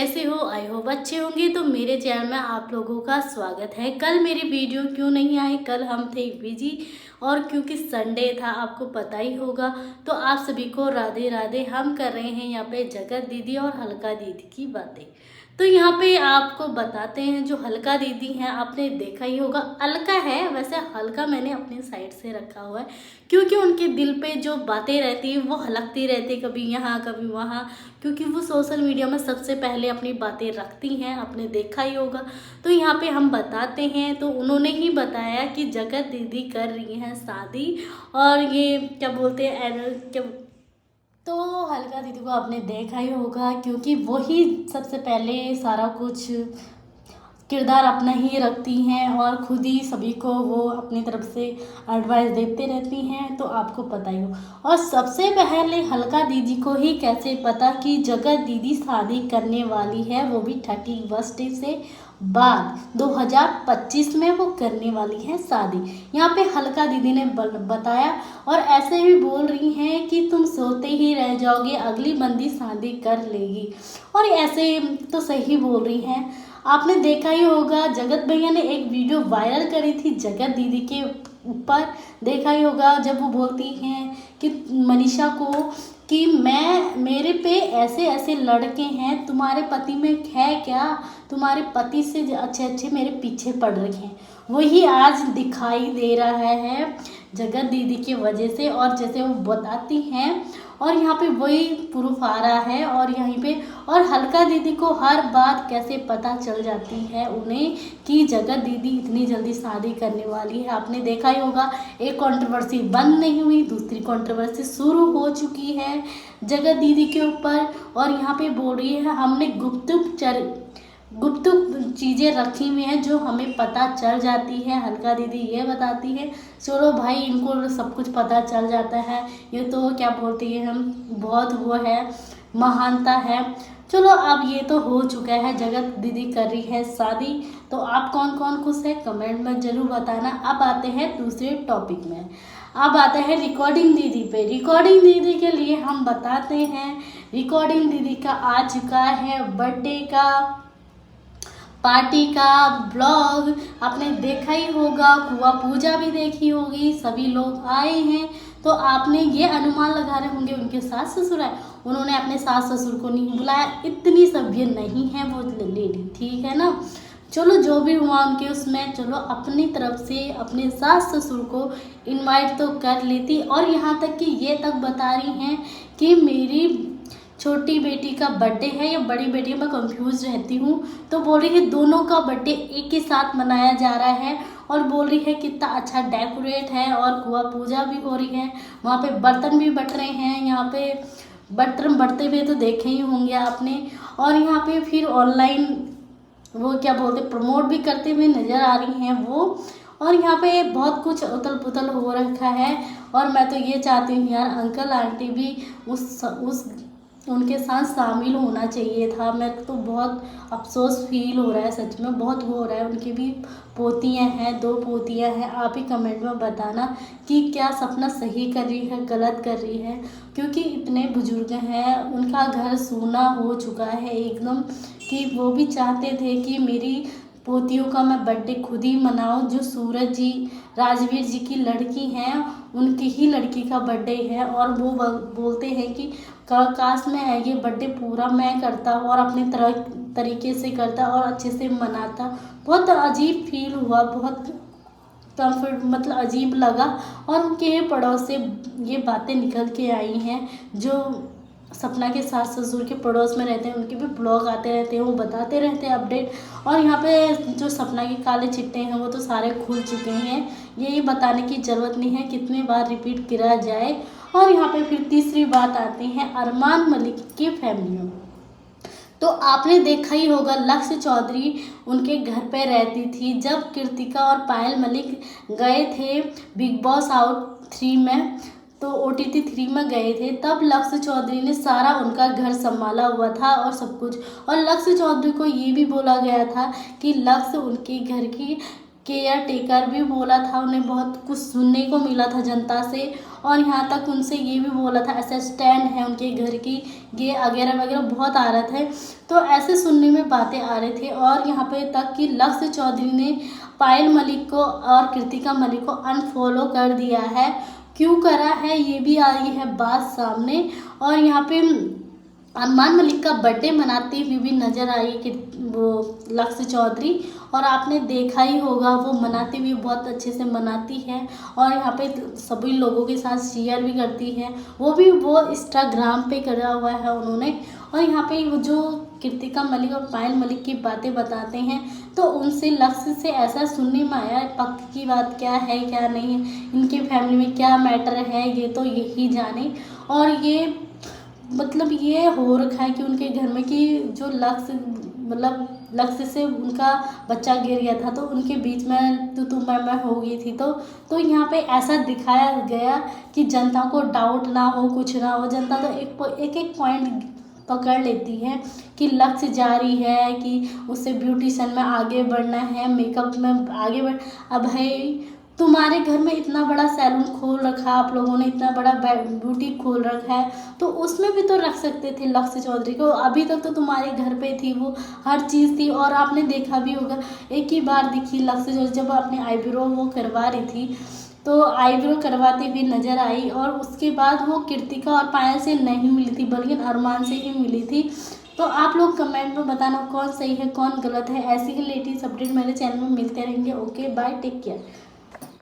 कैसे हो? I hope अच्छे होंगे। तो मेरे चैनल में आप लोगों का स्वागत है। कल मेरी वीडियो क्यों नहीं आई? कल हम थे बिजी और क्योंकि संडे था आपको पता ही होगा। तो आप सभी को राधे राधे। हम कर रहे हैं यहाँ पे जगत दीदी और हल्का दीदी की बातें। तो यहाँ पे आपको बताते हैं, जो हल्का दीदी हैं आपने देखा ही होगा, अलका है वैसे, हल्का मैंने अपनी साइड से रखा हुआ है क्योंकि उनके दिल पे जो बातें रहती हैं वो हलकती रहती, कभी यहाँ कभी वहाँ, क्योंकि वो सोशल मीडिया में सबसे पहले अपनी बातें रखती हैं, आपने देखा ही होगा। तो यहाँ पे हम बताते हैं, तो उन्होंने ही बताया कि जगत दीदी कर रही हैं शादी और ये क्या बोलते हैं क्या, तो हल्का दीदी को आपने देखा ही होगा क्योंकि वो ही सबसे पहले सारा कुछ किरदार अपना ही रखती हैं और खुद ही सभी को वो अपनी तरफ से एडवाइस देते रहती हैं, तो आपको पता ही हो। और सबसे पहले हल्का दीदी को ही कैसे पता कि जगत दीदी शादी करने वाली है, वो भी 30 बर्थडे से बाद 2025 में वो करने वाली है शादी। यहाँ पे हल्का दीदी ने बताया और ऐसे भी बोल रही हैं कि तुम सोते ही रह जाओगे, अगली बंदी शादी कर लेगी। और ऐसे तो सही बोल रही हैं। आपने देखा ही होगा, जगत भैया ने एक वीडियो वायरल करी थी जगत दीदी के ऊपर, देखा ही होगा, जब वो बोलती हैं कि मनीषा को कि मेरे पे ऐसे ऐसे लड़के हैं, तुम्हारे पति में है क्या, तुम्हारे पति से अच्छे अच्छे मेरे पीछे पड़ रखे हैं। वही आज दिखाई दे रहा है जगत दीदी की वजह से, और जैसे वो बताती हैं और यहाँ पे वही प्रूफ आ रहा है। और यहीं पे और हल्का दीदी को हर बात कैसे पता चल जाती है उन्हें कि जगत दीदी इतनी जल्दी शादी करने वाली है। आपने देखा ही होगा, एक कंट्रोवर्सी बंद नहीं हुई, दूसरी कंट्रोवर्सी शुरू हो चुकी है जगत दीदी के ऊपर। और यहाँ पे बोल रही है हमने गुप्त चीज़ें रखी हुई हैं जो हमें पता चल जाती है। हल्का दीदी ये बताती है, चलो भाई इनको सब कुछ पता चल जाता है, ये तो क्या बोलती है, हम बहुत वो है, महानता है। चलो अब ये तो हो चुका है, जगत दीदी कर रही है शादी। तो आप कौन कौन खुश है कमेंट में ज़रूर बताना। अब आते हैं दूसरे टॉपिक में, अब आते हैं रिकॉर्डिंग दीदी पे। रिकॉर्डिंग दीदी के लिए हम बताते हैं, रिकॉर्डिंग दीदी का आ चुका है बर्थडे का पार्टी का ब्लॉग, आपने देखा ही होगा, कुआ पूजा भी देखी होगी, सभी लोग आए हैं। तो आपने ये अनुमान लगा रहे होंगे उनके सास ससुर आए, उन्होंने अपने सास ससुर को नहीं बुलाया, इतनी सभ्य नहीं है वो लेडी, ठीक है ना। चलो जो भी हुआ उनके उसमें, चलो अपनी तरफ से अपने सास ससुर को इनवाइट तो कर लेती। और यहाँ तक कि ये तक बता रही हैं कि मेरी छोटी बेटी का बर्थडे है या बड़ी बेटी, मैं कंफ्यूज रहती हूँ। तो बोल रही है दोनों का बर्थडे एक ही साथ मनाया जा रहा है, और बोल रही है कितना अच्छा डेकोरेट है और कुआ पूजा भी हो रही है, वहाँ पे बर्तन भी बट रहे हैं, यहाँ पे बर्तन बढ़ते हुए तो देखे ही होंगे आपने। और यहाँ पे फिर ऑनलाइन वो क्या बोलते प्रमोट भी करते हुए नज़र आ रही हैं वो। और यहाँ पे बहुत कुछ उथल पुथल हो रखा है। और मैं तो ये चाहती हूँ यार, अंकल आंटी भी उस उनके साथ शामिल होना चाहिए था। मैं तो बहुत अफसोस फील हो रहा है, सच में बहुत वो हो रहा है। उनकी भी पोतियाँ हैं, 2 पोतियाँ हैं। आप ही कमेंट में बताना कि क्या सपना सही कर रही है गलत कर रही है, क्योंकि इतने बुजुर्ग हैं, उनका घर सूना हो चुका है एकदम, कि वो भी चाहते थे कि मेरी पोतियों का मैं बर्थडे खुद ही मनाऊं। जो सूरज जी राजवीर जी की लड़की हैं, उनकी ही लड़की का बर्थडे है, और वो बोलते हैं कि काश में ये बर्थडे पूरा मैं करता और अपने तरीके से करता और अच्छे से मनाता। बहुत अजीब फील हुआ, बहुत कम्फर्ट मतलब अजीब लगा। और उनके पड़ोस से ये बातें निकल के आई हैं, जो सपना के सास ससुर के पड़ोस में रहते हैं, उनके भी ब्लॉग आते रहते हैं, वो बताते रहते हैं अपडेट। और यहाँ पे जो सपना के काले चिट्टे हैं वो तो सारे खुल चुके हैं, यही बताने की ज़रूरत नहीं है, कितनी बार रिपीट करा जाए। और यहाँ पे फिर तीसरी बात आती है अरमान मलिक की फैमिलियों। तो आपने देखा ही होगा, लक्ष्य चौधरी उनके घर पे रहती थी। जब कृतिका और पायल मलिक गए थे बिग बॉस आउट 3 में, तो OTT 3 में गए थे, तब लक्ष्य चौधरी ने सारा उनका घर संभाला हुआ था और सब कुछ। और लक्ष्य चौधरी को ये भी बोला गया था कि लक्ष्य उनके घर की केयर टेकर भी बोला था, उन्हें बहुत कुछ सुनने को मिला था जनता से। और यहाँ तक उनसे ये भी बोला था असिस्टेंट है उनके घर की, ये वगैरह वगैरह बहुत आ रहा था। तो ऐसे सुनने में बातें आ रही थी। और यहाँ पे तक कि लक्ष्य चौधरी ने पायल मलिक को और कृतिका मलिक को अनफॉलो कर दिया है। क्यों करा है ये भी आई है बात सामने। और यहाँ पे अरमान मलिक का बर्थडे मनाती हुई भी नज़र आई कि वो लक्ष्य चौधरी, और आपने देखा ही होगा वो मनाती हुई बहुत अच्छे से मनाती है और यहाँ पे सभी लोगों के साथ शेयर भी करती है। वो इंस्टाग्राम पे करा हुआ है उन्होंने। और यहाँ पे वो जो कृतिका मलिक और पायल मलिक की बातें बताते हैं तो उनसे लक्ष्य से ऐसा सुनने में आया, पक्की की बात क्या है क्या नहीं है, इनकी फैमिली में क्या मैटर है ये तो यही जाने। और ये मतलब ये हो रखा है कि उनके घर में कि जो लक्ष्य से उनका बच्चा गिर गया था तो उनके बीच में तो मैं हो गई थी। तो यहाँ पे ऐसा दिखाया गया कि जनता को डाउट ना हो, कुछ ना हो। जनता तो एक पॉइंट पकड़ लेती है कि लक्ष्य जारी है कि उसे ब्यूटिशियन में आगे बढ़ना है, मेकअप में आगे बढ़। अब भाई तुम्हारे घर में इतना बड़ा सैलून खोल रखा, आप लोगों ने इतना बड़ा ब्यूटी खोल रखा है तो उसमें भी तो रख सकते थे लक्ष्य चौधरी को। अभी तक तो तुम्हारे घर पे थी, वो हर चीज़ थी। और आपने देखा भी होगा, एक ही बार दिखी लक्ष्य चौधरी जब अपने आईब्रो वो करवा रही थी तो आईब्रो करवाती हुई नज़र आई। और उसके बाद वो कृतिका और पायल से नहीं मिली थी बल्कि अरमान से ही मिली थी। तो आप लोग कमेंट में बताना कौन सही है कौन गलत है। ऐसी ही लेटेस्ट अपडेट मेरे चैनल में मिलते रहेंगे। Okay bye, take care.